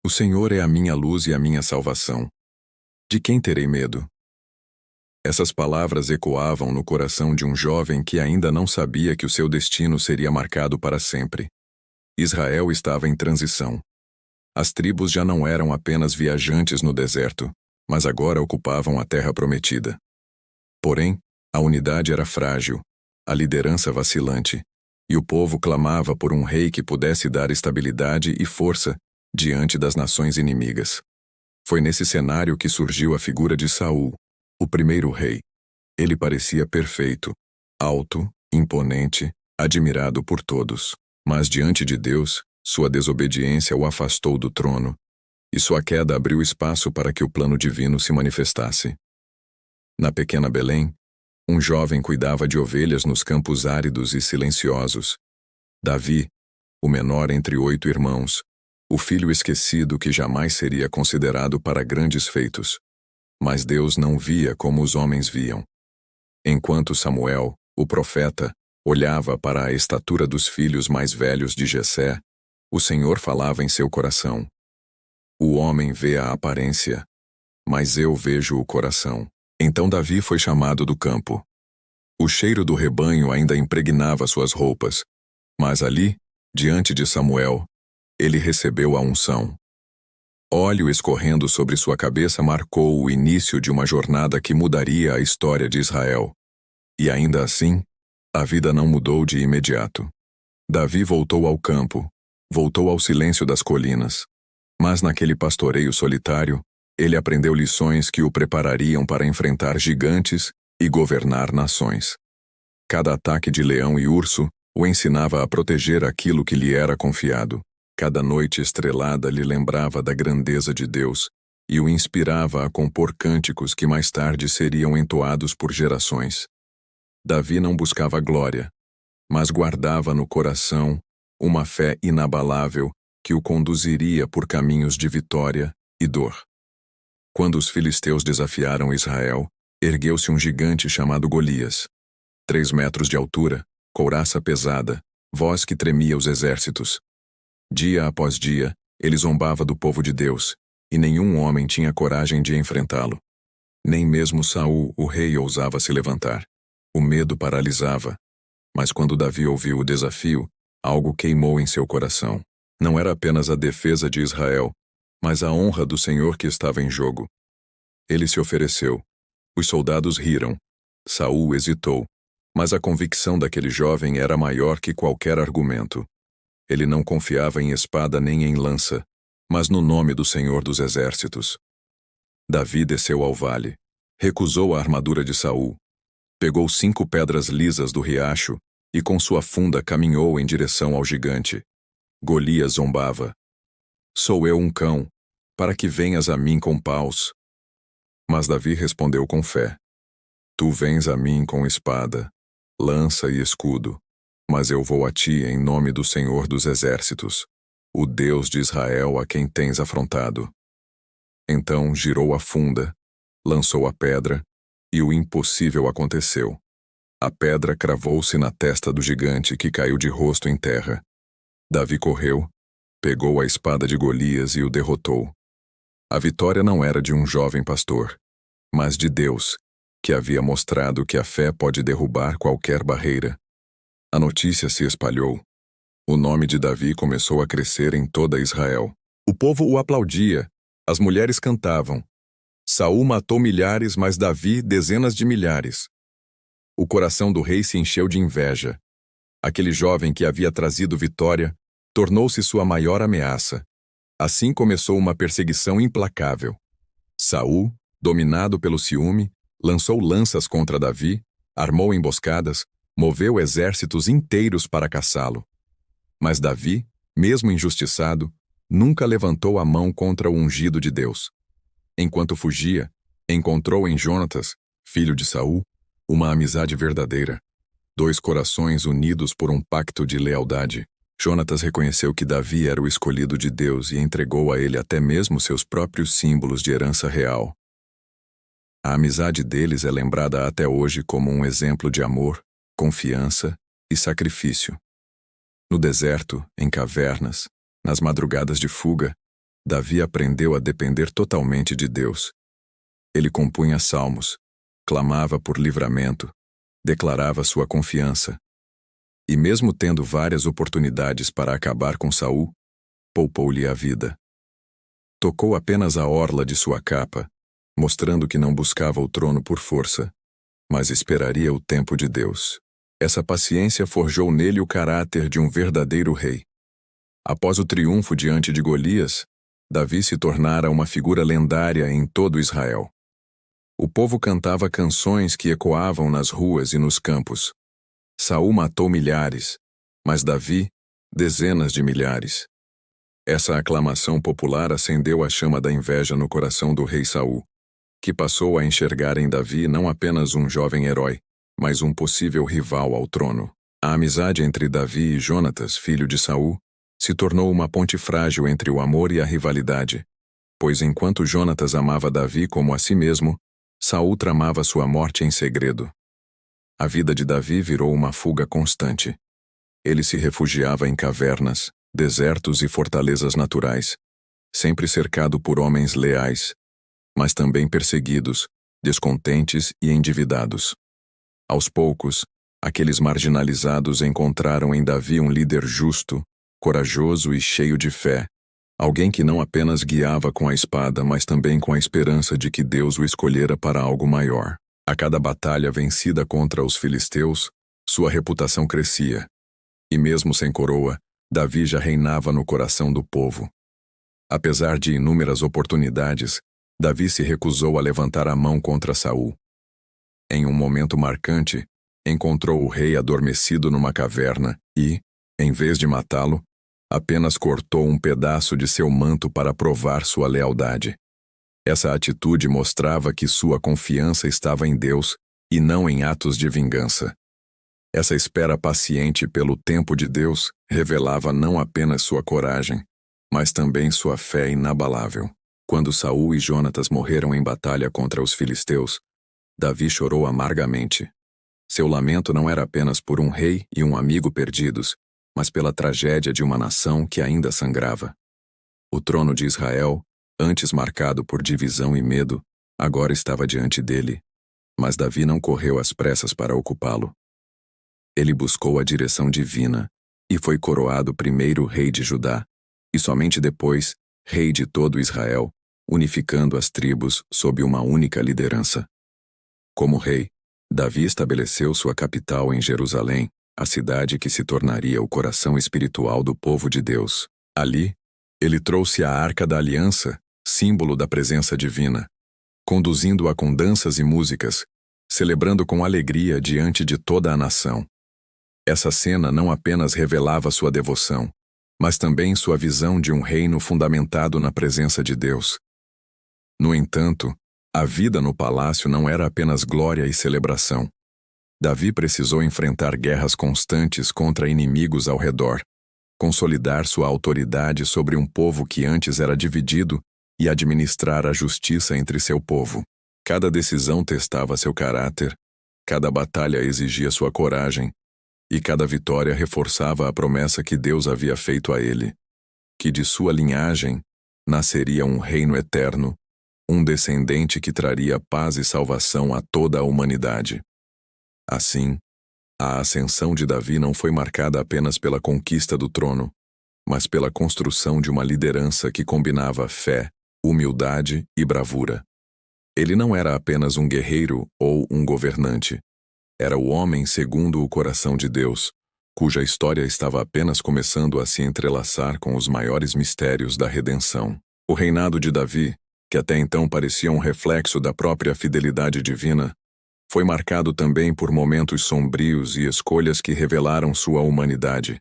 O Senhor é a minha luz e a minha salvação. De quem terei medo? Essas palavras ecoavam no coração de um jovem que ainda não sabia que o seu destino seria marcado para sempre. Israel estava em transição. As tribos já não eram apenas viajantes no deserto, mas agora ocupavam a terra prometida. Porém, a unidade era frágil, a liderança vacilante, e o povo clamava por um rei que pudesse dar estabilidade e força diante das nações inimigas. Foi nesse cenário que surgiu a figura de Saul, o primeiro rei. Ele parecia perfeito, alto, imponente, admirado por todos. Mas diante de Deus, sua desobediência o afastou do trono, e sua queda abriu espaço para que o plano divino se manifestasse. Na pequena Belém, um jovem cuidava de ovelhas nos campos áridos e silenciosos. Davi, o menor entre 8 irmãos, o filho esquecido que jamais seria considerado para grandes feitos. Mas Deus não via como os homens viam. Enquanto Samuel, o profeta, olhava para a estatura dos filhos mais velhos de Jessé, o Senhor falava em seu coração. O homem vê a aparência, mas eu vejo o coração. Então Davi foi chamado do campo. O cheiro do rebanho ainda impregnava suas roupas, mas ali, diante de Samuel, ele recebeu a unção. Óleo escorrendo sobre sua cabeça marcou o início de uma jornada que mudaria a história de Israel. E ainda assim, a vida não mudou de imediato. Davi voltou ao campo, voltou ao silêncio das colinas. Mas naquele pastoreio solitário, ele aprendeu lições que o preparariam para enfrentar gigantes e governar nações. Cada ataque de leão e urso o ensinava a proteger aquilo que lhe era confiado. Cada noite estrelada lhe lembrava da grandeza de Deus e o inspirava a compor cânticos que mais tarde seriam entoados por gerações. Davi não buscava glória, mas guardava no coração uma fé inabalável que o conduziria por caminhos de vitória e dor. Quando os filisteus desafiaram Israel, ergueu-se um gigante chamado Golias. 3 metros de altura, couraça pesada, voz que tremia os exércitos. Dia após dia, ele zombava do povo de Deus, e nenhum homem tinha coragem de enfrentá-lo. Nem mesmo Saul, o rei, ousava se levantar. O medo paralisava. Mas quando Davi ouviu o desafio, algo queimou em seu coração. Não era apenas a defesa de Israel, mas a honra do Senhor que estava em jogo. Ele se ofereceu. Os soldados riram. Saul hesitou, mas a convicção daquele jovem era maior que qualquer argumento. Ele não confiava em espada nem em lança, mas no nome do Senhor dos Exércitos. Davi desceu ao vale, recusou a armadura de Saul, pegou 5 pedras lisas do riacho e com sua funda caminhou em direção ao gigante. Golias zombava. Sou eu um cão, para que venhas a mim com paus. Mas Davi respondeu com fé. Tu vens a mim com espada, lança e escudo, mas eu vou a ti em nome do Senhor dos Exércitos, o Deus de Israel a quem tens afrontado. Então girou a funda, lançou a pedra, e o impossível aconteceu. A pedra cravou-se na testa do gigante que caiu de rosto em terra. Davi correu, pegou a espada de Golias e o derrotou. A vitória não era de um jovem pastor, mas de Deus, que havia mostrado que a fé pode derrubar qualquer barreira. A notícia se espalhou. O nome de Davi começou a crescer em toda Israel. O povo o aplaudia, as mulheres cantavam. Saul matou milhares, mas Davi dezenas de milhares. O coração do rei se encheu de inveja. Aquele jovem que havia trazido vitória tornou-se sua maior ameaça. Assim começou uma perseguição implacável. Saul, dominado pelo ciúme, lançou lanças contra Davi, armou emboscadas, moveu exércitos inteiros para caçá-lo. Mas Davi, mesmo injustiçado, nunca levantou a mão contra o ungido de Deus. Enquanto fugia, encontrou em Jonatas, filho de Saul, uma amizade verdadeira. 2 corações unidos por um pacto de lealdade. Jonatas reconheceu que Davi era o escolhido de Deus e entregou a ele até mesmo seus próprios símbolos de herança real. A amizade deles é lembrada até hoje como um exemplo de amor, confiança e sacrifício. No deserto, em cavernas, nas madrugadas de fuga, Davi aprendeu a depender totalmente de Deus. Ele compunha salmos, clamava por livramento, declarava sua confiança. E mesmo tendo várias oportunidades para acabar com Saul, poupou-lhe a vida. Tocou apenas a orla de sua capa, mostrando que não buscava o trono por força, mas esperaria o tempo de Deus. Essa paciência forjou nele o caráter de um verdadeiro rei. Após o triunfo diante de Golias, Davi se tornara uma figura lendária em todo Israel. O povo cantava canções que ecoavam nas ruas e nos campos. Saul matou milhares, mas Davi, dezenas de milhares. Essa aclamação popular acendeu a chama da inveja no coração do rei Saul, que passou a enxergar em Davi não apenas um jovem herói, mas um possível rival ao trono. A amizade entre Davi e Jonatas, filho de Saul, se tornou uma ponte frágil entre o amor e a rivalidade, pois enquanto Jonatas amava Davi como a si mesmo, Saul tramava sua morte em segredo. A vida de Davi virou uma fuga constante. Ele se refugiava em cavernas, desertos e fortalezas naturais, sempre cercado por homens leais, mas também perseguidos, descontentes e endividados. Aos poucos, aqueles marginalizados encontraram em Davi um líder justo, corajoso e cheio de fé, alguém que não apenas guiava com a espada, mas também com a esperança de que Deus o escolhera para algo maior. A cada batalha vencida contra os filisteus, sua reputação crescia. E mesmo sem coroa, Davi já reinava no coração do povo. Apesar de inúmeras oportunidades, Davi se recusou a levantar a mão contra Saul. Em um momento marcante, encontrou o rei adormecido numa caverna e, em vez de matá-lo, apenas cortou um pedaço de seu manto para provar sua lealdade. Essa atitude mostrava que sua confiança estava em Deus e não em atos de vingança. Essa espera paciente pelo tempo de Deus revelava não apenas sua coragem, mas também sua fé inabalável. Quando Saul e Jonatas morreram em batalha contra os filisteus, Davi chorou amargamente. Seu lamento não era apenas por um rei e um amigo perdidos, mas pela tragédia de uma nação que ainda sangrava. O trono de Israel, antes marcado por divisão e medo, agora estava diante dele, mas Davi não correu às pressas para ocupá-lo. Ele buscou a direção divina e foi coroado primeiro rei de Judá, e somente depois, rei de todo Israel, unificando as tribos sob uma única liderança. Como rei, Davi estabeleceu sua capital em Jerusalém, a cidade que se tornaria o coração espiritual do povo de Deus. Ali, ele trouxe a Arca da Aliança, símbolo da presença divina, conduzindo-a com danças e músicas, celebrando com alegria diante de toda a nação. Essa cena não apenas revelava sua devoção, mas também sua visão de um reino fundamentado na presença de Deus. No entanto, a vida no palácio não era apenas glória e celebração. Davi precisou enfrentar guerras constantes contra inimigos ao redor, consolidar sua autoridade sobre um povo que antes era dividido e administrar a justiça entre seu povo. Cada decisão testava seu caráter, cada batalha exigia sua coragem, e cada vitória reforçava a promessa que Deus havia feito a ele, que de sua linhagem nasceria um reino eterno, um descendente que traria paz e salvação a toda a humanidade. Assim, a ascensão de Davi não foi marcada apenas pela conquista do trono, mas pela construção de uma liderança que combinava fé, humildade e bravura. Ele não era apenas um guerreiro ou um governante. Era o homem segundo o coração de Deus, cuja história estava apenas começando a se entrelaçar com os maiores mistérios da redenção. O reinado de Davi, que até então parecia um reflexo da própria fidelidade divina, foi marcado também por momentos sombrios e escolhas que revelaram sua humanidade.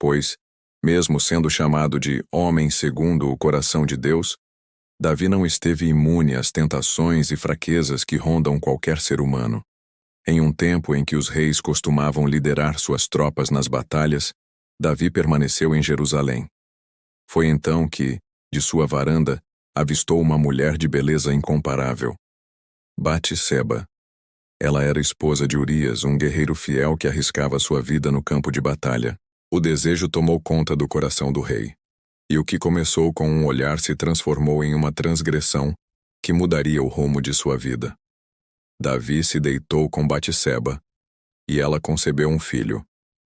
Pois, mesmo sendo chamado de homem segundo o coração de Deus, Davi não esteve imune às tentações e fraquezas que rondam qualquer ser humano. Em um tempo em que os reis costumavam liderar suas tropas nas batalhas, Davi permaneceu em Jerusalém. Foi então que, de sua varanda, avistou uma mulher de beleza incomparável. Batseba. Ela era esposa de Urias, um guerreiro fiel que arriscava sua vida no campo de batalha. O desejo tomou conta do coração do rei. E o que começou com um olhar se transformou em uma transgressão que mudaria o rumo de sua vida. Davi se deitou com Batseba, e ela concebeu um filho.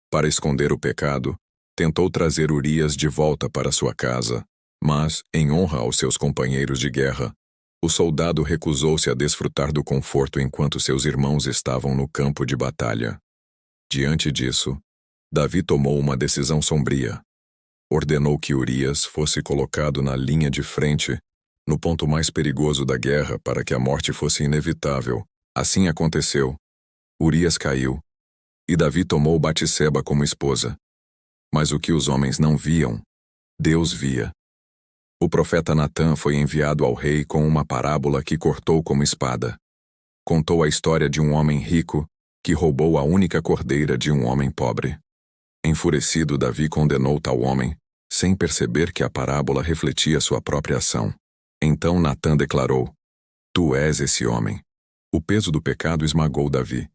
Para esconder o pecado, tentou trazer Urias de volta para sua casa, mas, em honra aos seus companheiros de guerra, o soldado recusou-se a desfrutar do conforto enquanto seus irmãos estavam no campo de batalha. Diante disso, Davi tomou uma decisão sombria. Ordenou que Urias fosse colocado na linha de frente, no ponto mais perigoso da guerra, para que a morte fosse inevitável. Assim aconteceu. Urias caiu, e Davi tomou Batseba como esposa. Mas o que os homens não viam, Deus via. O profeta Natã foi enviado ao rei com uma parábola que cortou como espada. Contou a história de um homem rico que roubou a única cordeira de um homem pobre. Enfurecido, Davi condenou tal homem, sem perceber que a parábola refletia sua própria ação. Então Natã declarou: Tu és esse homem. O peso do pecado esmagou Davi.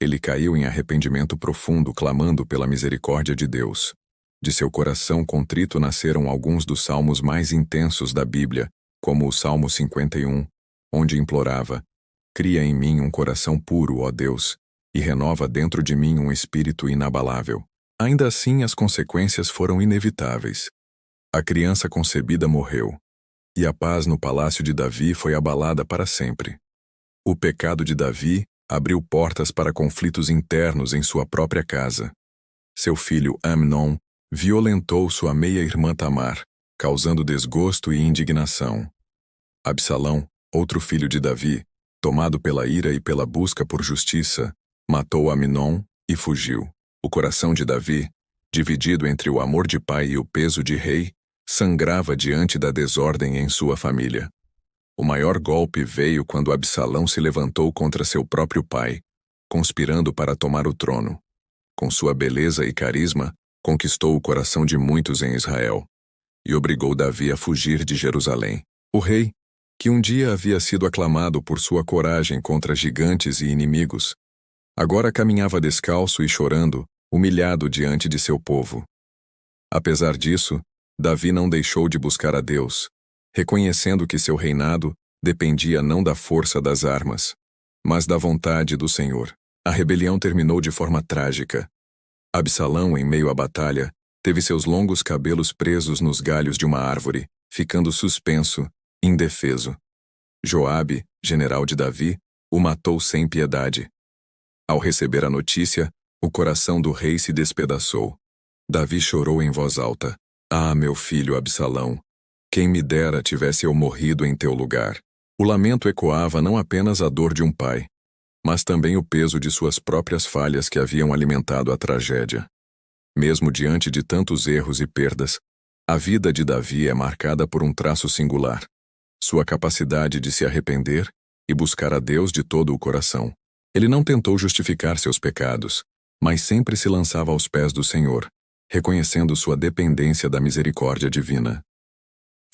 Ele caiu em arrependimento profundo, clamando pela misericórdia de Deus. De seu coração contrito nasceram alguns dos salmos mais intensos da Bíblia, como o Salmo 51, onde implorava: Cria em mim um coração puro, ó Deus, e renova dentro de mim um espírito inabalável. Ainda assim, as consequências foram inevitáveis. A criança concebida morreu, e a paz no palácio de Davi foi abalada para sempre. O pecado de Davi abriu portas para conflitos internos em sua própria casa. Seu filho Amnon violentou sua meia-irmã Tamar, causando desgosto e indignação. Absalão, outro filho de Davi, tomado pela ira e pela busca por justiça, matou Amnon e fugiu. O coração de Davi, dividido entre o amor de pai e o peso de rei, sangrava diante da desordem em sua família. O maior golpe veio quando Absalão se levantou contra seu próprio pai, conspirando para tomar o trono. Com sua beleza e carisma, conquistou o coração de muitos em Israel e obrigou Davi a fugir de Jerusalém. O rei, que um dia havia sido aclamado por sua coragem contra gigantes e inimigos, agora caminhava descalço e chorando, humilhado diante de seu povo. Apesar disso, Davi não deixou de buscar a Deus, reconhecendo que seu reinado dependia não da força das armas, mas da vontade do Senhor. A rebelião terminou de forma trágica. Absalão, em meio à batalha, teve seus longos cabelos presos nos galhos de uma árvore, ficando suspenso, indefeso. Joabe, general de Davi, o matou sem piedade. Ao receber a notícia, o coração do rei se despedaçou. Davi chorou em voz alta: Ah, meu filho Absalão! Quem me dera tivesse eu morrido em teu lugar. O lamento ecoava não apenas a dor de um pai, mas também o peso de suas próprias falhas que haviam alimentado a tragédia. Mesmo diante de tantos erros e perdas, a vida de Davi é marcada por um traço singular: sua capacidade de se arrepender e buscar a Deus de todo o coração. Ele não tentou justificar seus pecados, mas sempre se lançava aos pés do Senhor, reconhecendo sua dependência da misericórdia divina.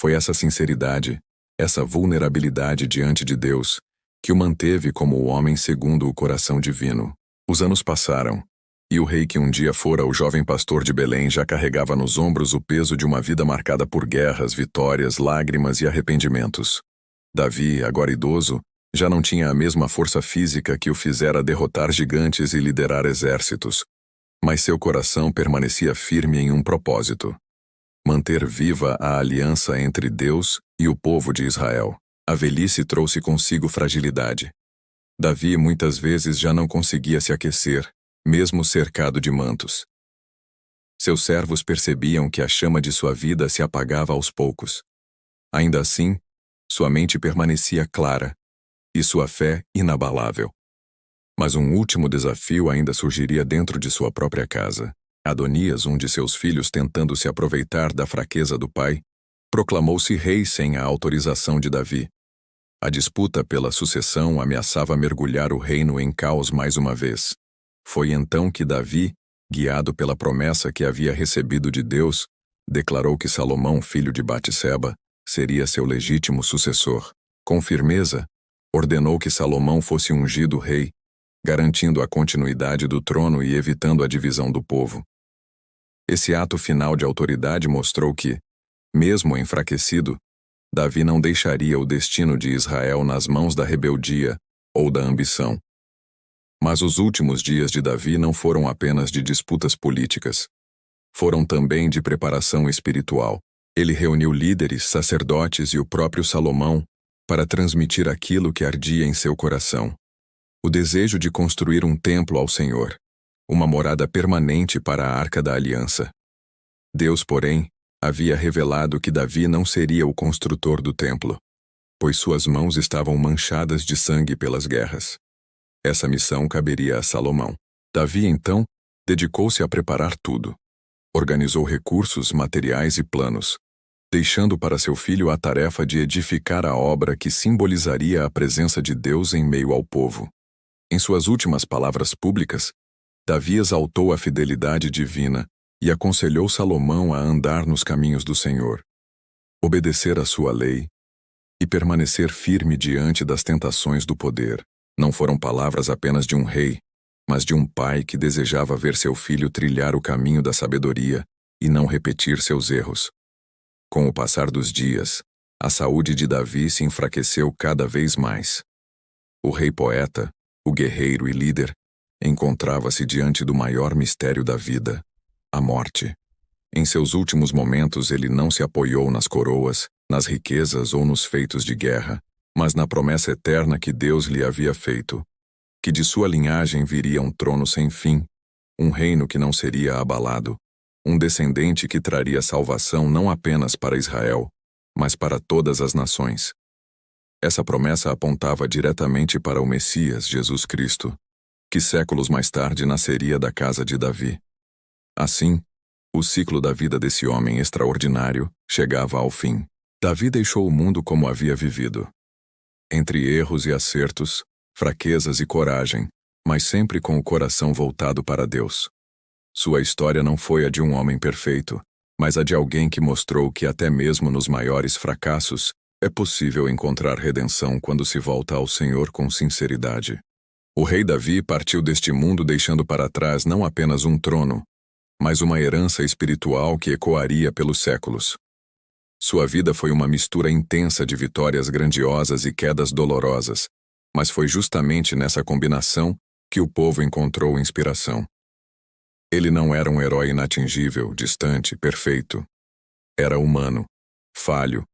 Foi essa sinceridade, essa vulnerabilidade diante de Deus, que o manteve como o homem segundo o coração divino. Os anos passaram, e o rei que um dia fora o jovem pastor de Belém já carregava nos ombros o peso de uma vida marcada por guerras, vitórias, lágrimas e arrependimentos. Davi, agora idoso, já não tinha a mesma força física que o fizera derrotar gigantes e liderar exércitos, mas seu coração permanecia firme em um propósito: manter viva a aliança entre Deus e o povo de Israel. A velhice trouxe consigo fragilidade. Davi muitas vezes já não conseguia se aquecer, mesmo cercado de mantos. Seus servos percebiam que a chama de sua vida se apagava aos poucos. Ainda assim, sua mente permanecia clara e sua fé inabalável. Mas um último desafio ainda surgiria dentro de sua própria casa. Adonias, um de seus filhos, tentando se aproveitar da fraqueza do pai, proclamou-se rei sem a autorização de Davi. A disputa pela sucessão ameaçava mergulhar o reino em caos mais uma vez. Foi então que Davi, guiado pela promessa que havia recebido de Deus, declarou que Salomão, filho de Batseba, seria seu legítimo sucessor. Com firmeza, ordenou que Salomão fosse ungido rei, garantindo a continuidade do trono e evitando a divisão do povo. Esse ato final de autoridade mostrou que, Mesmo enfraquecido, Davi não deixaria o destino de Israel nas mãos da rebeldia ou da ambição. Mas os últimos dias de Davi não foram apenas de disputas políticas. Foram também de preparação espiritual. Ele reuniu líderes, sacerdotes e o próprio Salomão para transmitir aquilo que ardia em seu coração: o desejo de construir um templo ao Senhor, uma morada permanente para a Arca da Aliança. Deus, porém, havia revelado que Davi não seria o construtor do templo, pois suas mãos estavam manchadas de sangue pelas guerras. Essa missão caberia a Salomão. Davi, então, dedicou-se a preparar tudo. Organizou recursos, materiais e planos, deixando para seu filho a tarefa de edificar a obra que simbolizaria a presença de Deus em meio ao povo. Em suas últimas palavras públicas, Davi exaltou a fidelidade divina e aconselhou Salomão a andar nos caminhos do Senhor, obedecer à sua lei e permanecer firme diante das tentações do poder. Não foram palavras apenas de um rei, mas de um pai que desejava ver seu filho trilhar o caminho da sabedoria e não repetir seus erros. Com o passar dos dias, a saúde de Davi se enfraqueceu cada vez mais. O rei poeta, o guerreiro e líder, encontrava-se diante do maior mistério da vida: a morte. Em seus últimos momentos ele não se apoiou nas coroas, nas riquezas ou nos feitos de guerra, mas na promessa eterna que Deus lhe havia feito, que de sua linhagem viria um trono sem fim, um reino que não seria abalado, um descendente que traria salvação não apenas para Israel, mas para todas as nações. Essa promessa apontava diretamente para o Messias, Jesus Cristo, que séculos mais tarde nasceria da casa de Davi. Assim, o ciclo da vida desse homem extraordinário chegava ao fim. Davi deixou o mundo como havia vivido, entre erros e acertos, fraquezas e coragem, mas sempre com o coração voltado para Deus. Sua história não foi a de um homem perfeito, mas a de alguém que mostrou que até mesmo nos maiores fracassos é possível encontrar redenção quando se volta ao Senhor com sinceridade. O rei Davi partiu deste mundo deixando para trás não apenas um trono, mas uma herança espiritual que ecoaria pelos séculos. Sua vida foi uma mistura intensa de vitórias grandiosas e quedas dolorosas, mas foi justamente nessa combinação que o povo encontrou inspiração. Ele não era um herói inatingível, distante, perfeito. Era humano, falho,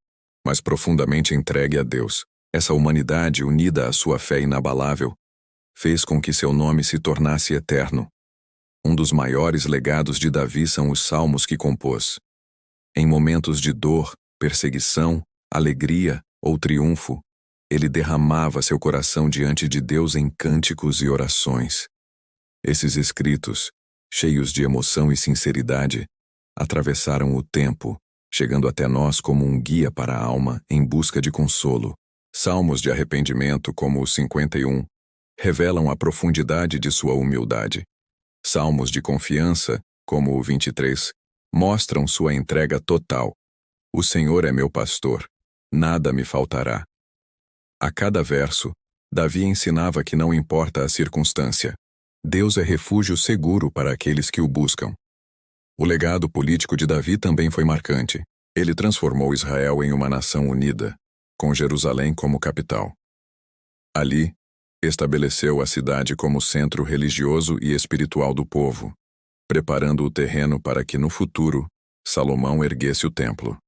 mas profundamente entregue a Deus. Essa humanidade, unida à sua fé inabalável, fez com que seu nome se tornasse eterno. Um dos maiores legados de Davi são os salmos que compôs. Em momentos de dor, perseguição, alegria ou triunfo, ele derramava seu coração diante de Deus em cânticos e orações. Esses escritos, cheios de emoção e sinceridade, atravessaram o tempo, chegando até nós como um guia para a alma em busca de consolo. Salmos de arrependimento, como o 51, revelam a profundidade de sua humildade. Salmos de confiança, como o 23, mostram sua entrega total. O Senhor é meu pastor, nada me faltará. A cada verso, Davi ensinava que não importa a circunstância, Deus é refúgio seguro para aqueles que o buscam. O legado político de Davi também foi marcante. Ele transformou Israel em uma nação unida, com Jerusalém como capital. Ali, estabeleceu a cidade como centro religioso e espiritual do povo, preparando o terreno para que no futuro Salomão erguesse o templo.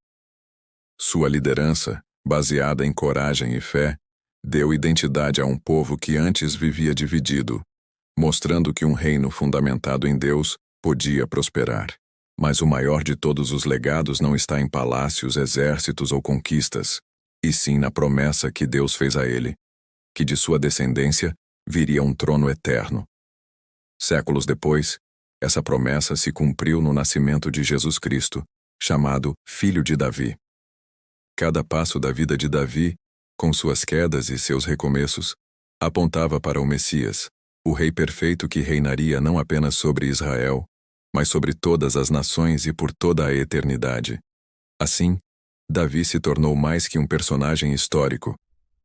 Sua liderança, baseada em coragem e fé, deu identidade a um povo que antes vivia dividido, mostrando que um reino fundamentado em Deus podia prosperar. Mas o maior de todos os legados não está em palácios, exércitos ou conquistas, e sim na promessa que Deus fez a ele, que de sua descendência viria um trono eterno. Séculos depois, essa promessa se cumpriu no nascimento de Jesus Cristo, chamado Filho de Davi. Cada passo da vida de Davi, com suas quedas e seus recomeços, apontava para o Messias, o Rei perfeito que reinaria não apenas sobre Israel, mas sobre todas as nações e por toda a eternidade. Assim, Davi se tornou mais que um personagem histórico.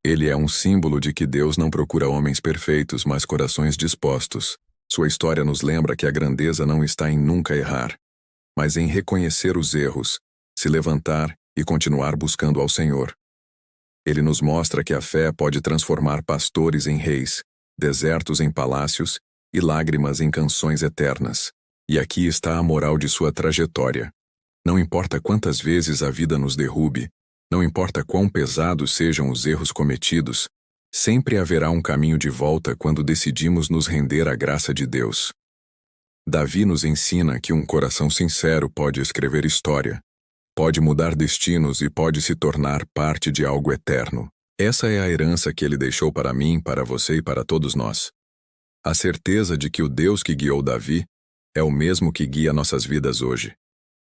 Ele é um símbolo de que Deus não procura homens perfeitos, mas corações dispostos. Sua história nos lembra que a grandeza não está em nunca errar, mas em reconhecer os erros, se levantar e continuar buscando ao Senhor. Ele nos mostra que a fé pode transformar pastores em reis, desertos em palácios e lágrimas em canções eternas. E aqui está a moral de sua trajetória. Não importa quantas vezes a vida nos derrube, não importa quão pesados sejam os erros cometidos, sempre haverá um caminho de volta quando decidimos nos render à graça de Deus. Davi nos ensina que um coração sincero pode escrever história, pode mudar destinos e pode se tornar parte de algo eterno. Essa é a herança que ele deixou para mim, para você e para todos nós. A certeza de que o Deus que guiou Davi é o mesmo que guia nossas vidas hoje.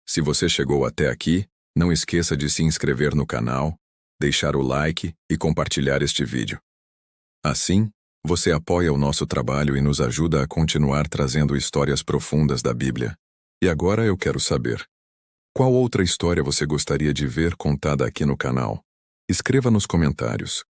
Se você chegou até aqui, não esqueça de se inscrever no canal, deixar o like e compartilhar este vídeo. Assim, você apoia o nosso trabalho e nos ajuda a continuar trazendo histórias profundas da Bíblia. E agora eu quero saber: qual outra história você gostaria de ver contada aqui no canal? Escreva nos comentários.